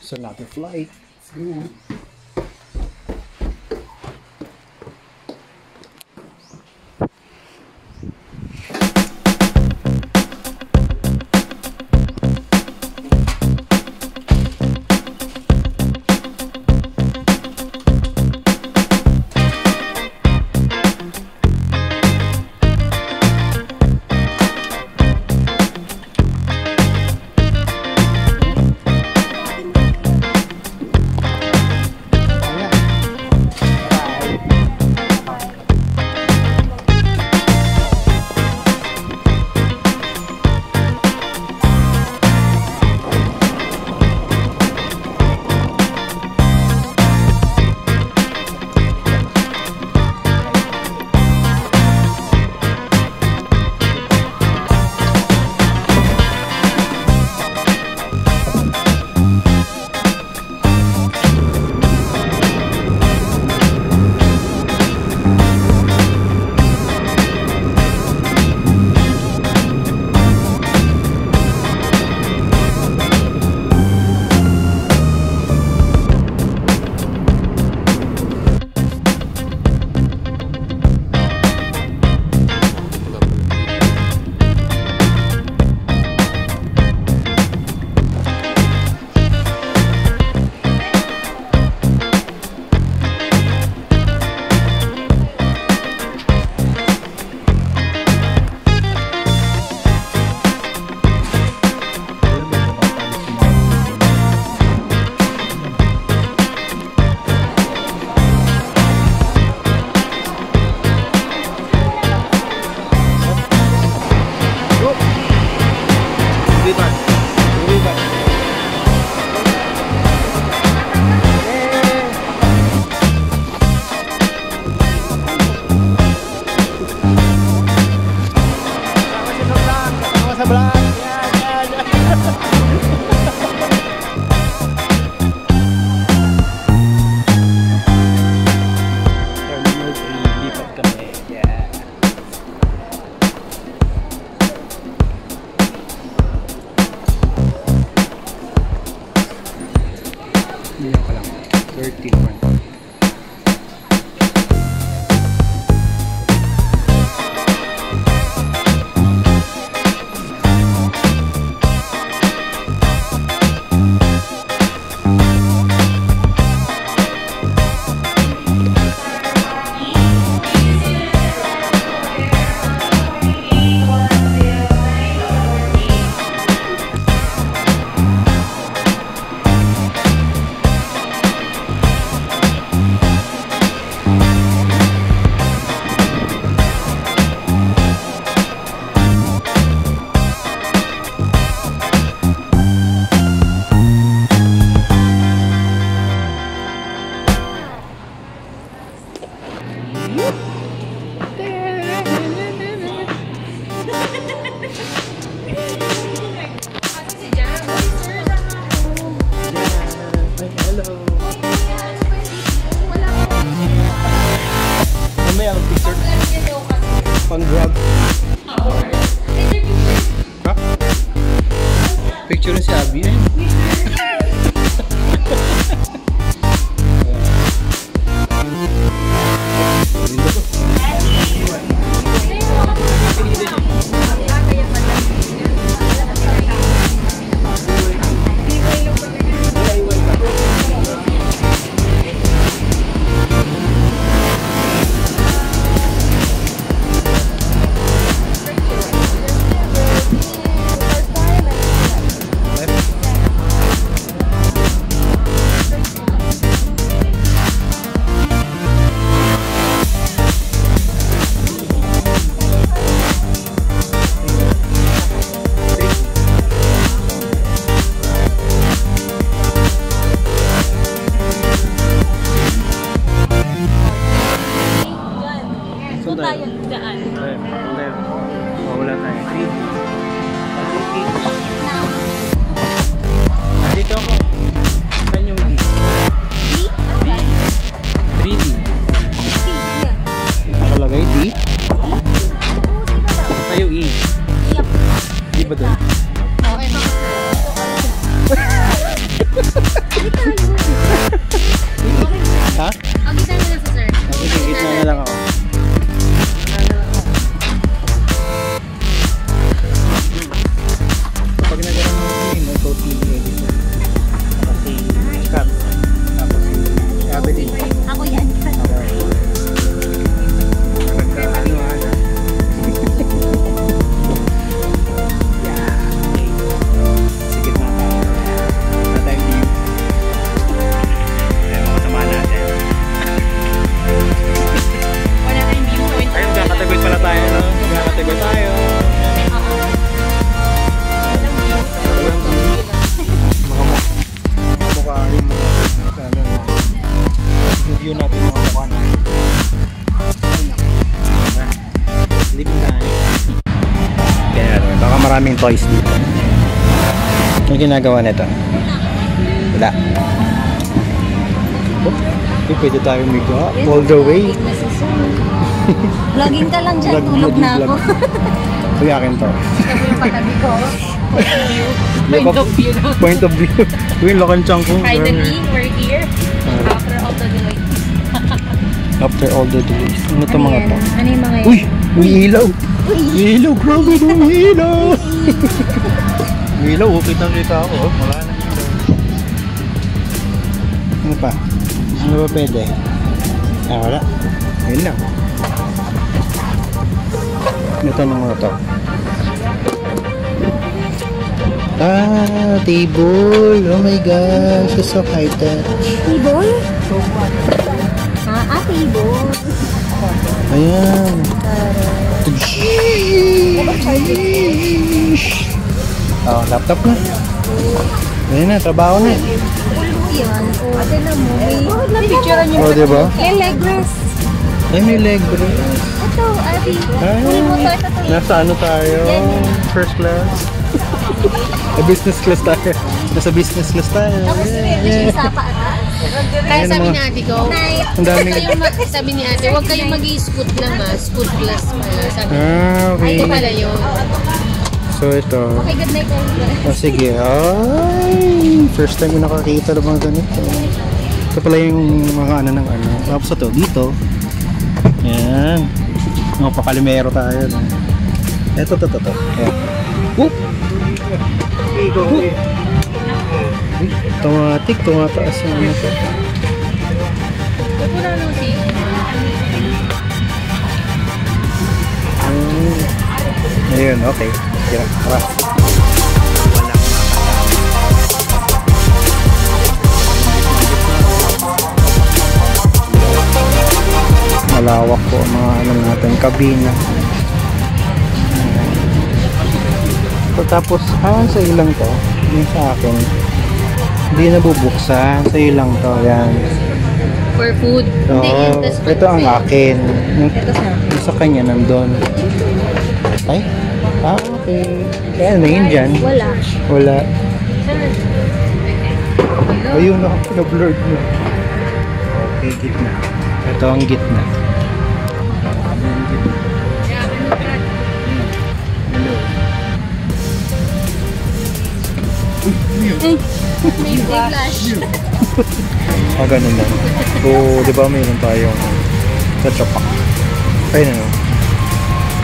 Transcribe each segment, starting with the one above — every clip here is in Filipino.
So another flight. Let's go. Picture na si Abby eh. Dito tayo. Kaya baka maraming toys dito. Ano ginagawa nito? Wala. Oh, pwede tayo miga all the way. Vlogging ka lang dyan, tulog na ako. Sige, akin to. Sabi yung patabi ko. Point of view. Point of view. Uy, lakan chang ko. Finally, we're here. After all the delay. After all the delays. Ano to mga to? Ano yung mga Uy! May ilaw! May ilaw! Grabe mo! May ilaw! May ilaw! Kitang-kita ako. Wala na ilaw. Ano pa? Ano ba pwede? Ah, wala. Ayun lang. Ito na mga to. Ah, table! Oh my gosh! It's so high-tech. Table? Table. Ayan. Oh, laptop na. Ayan na, trabaho na. Ulo yan. O, tignan mo. May picture niyo. Oh, diba? May leg rest. Ay, may leg rest. Ito, Abby. Ay, Ulo mo to. Ito. nasa ano tayo? First class. Business class tayo. Nasa business class tayo. Tapos meron siya yung sapa atas. Kaya sabi ni ate ko, Ang daming... sabi ni ate, huwag kayong mag-i-scoot lang scoot class pala. Sabi Ah, okay. ito pala yun. So, ito. Okay, good night. Oh, sige. Ay, first time ko nakakita ng mga ganito. Ito pala yung mga ano ng ano. Tapos ito, dito. Yan. Mga pakalimero tayo. Ito. Ayan. Whoop! Automatic, tumataas yung ano ito. Wala nung si Ayun, okay. Tira, tara. Malawak po ang mga ano natin, kabina. So, tapos, sa ilang to, yung sa akin, hindi nabubuksan, sa ilang to, yan. for food. Hindi, Oo, tas ito ang buffet. akin. Ito sa Yung sa kanya nandun. Ay? Okay. Kaya na yun dyan. Wala. Wala. Ayun, na-blurred mo. Okay, gitna. Ito ang gitna. May flash. Ganun lang. So, di ba mayroon tayong tetrapak? Ay, ano?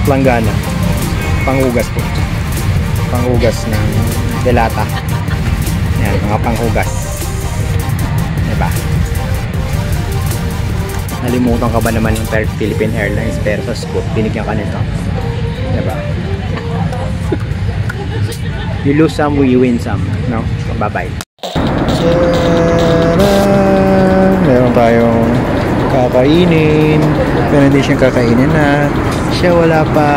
Planggana. Panghugas po. Panghugas ng delata. Yan, mga panghugas. Diba? Nalimutan ka ba naman yung Philippine Airlines pero sa scoop, binigyan ka nito. Diba? You lose some, you win some. No? Bye-bye. Meron tayong kakainin. Pero hindi siyang kakainin na. Siya wala pa.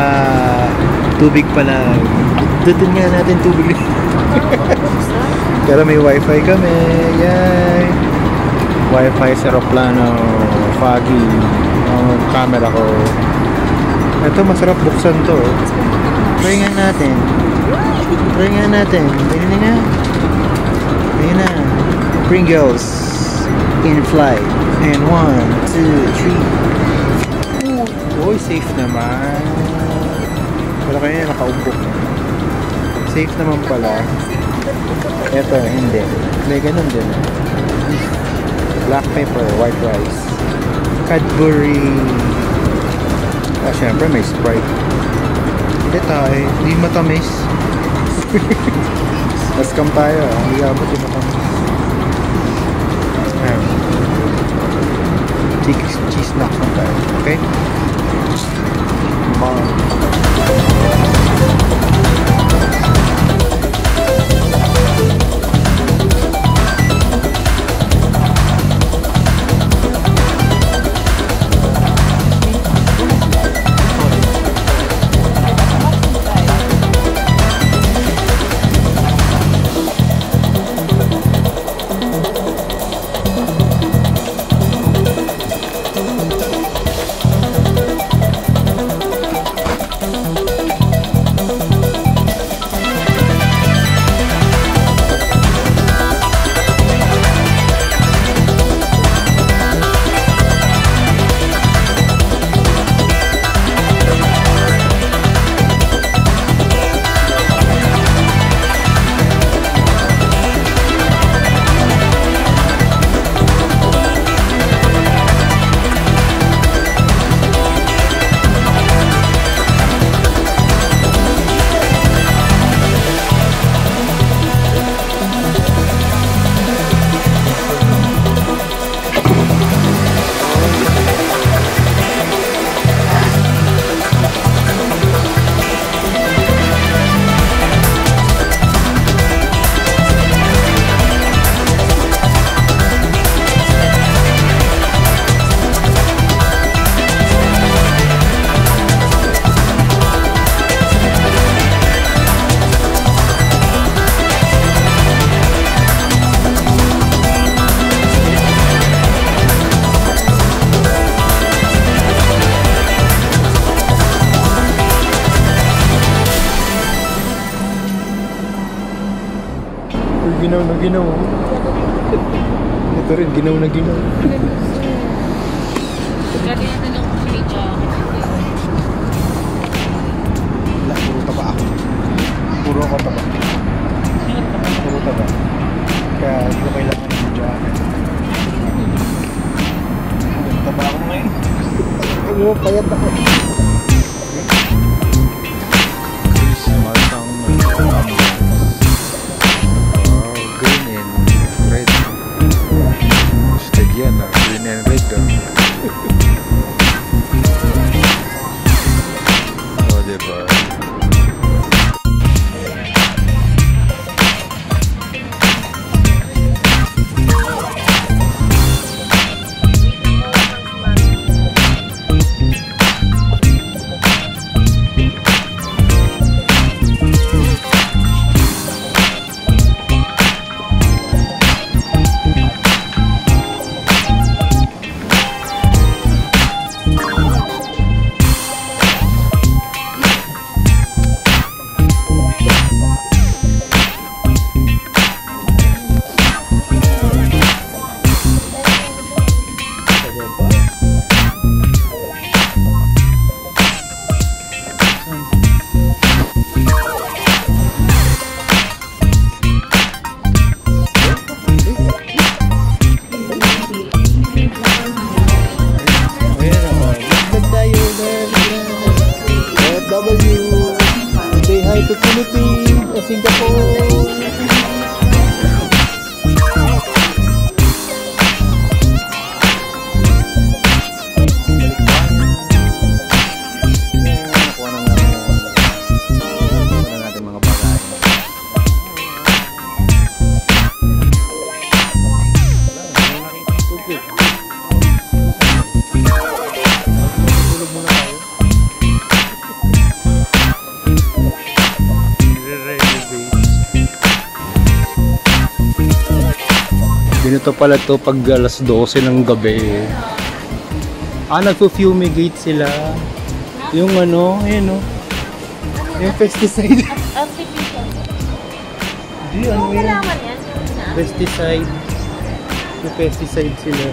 Tubig pa lang. Dutun nga natin tubig. Pero may wifi kami. Yay! Wifi sa aeroplano. Foggy. Ang camera ko. Ito masarap buksan to. Try nga natin. Try nga natin. Ayun nga. Ayun na. Pringles in flight. And 1, 2, 3. Boy, safe naman. Wala kayo nakaumbok. Safe naman pala. Eto, hindi. May ganun din. Black pepper, white rice. Cadbury. Syempre may Sprite. Hindi tayo. Hindi matamis. Nascam tayo. Hindi abot yung matamis. Cheese snacks lang tayo. Okay? Ginaw na ginaw. Ito rin, ginaw na ginaw. Dati na lang kung may jacket. Wala, puro taba ako. Puro ako taba. Puro taba. Kaya hindi ko kailangan ng jacket. Taba ako ngayon. Ano, payat ako. Christmas ang green and red. Instead yan, green and red. Oh, diba? Say hi to Philippines, Singapore. Ganito pala to pag alas 12 ng gabi. Nagpo-fumigate sila. Yung ano, ayun o. Yung pesticide. Artificial. Di, ano yun? Kailangan yan. Pesticide. May pesticide sila.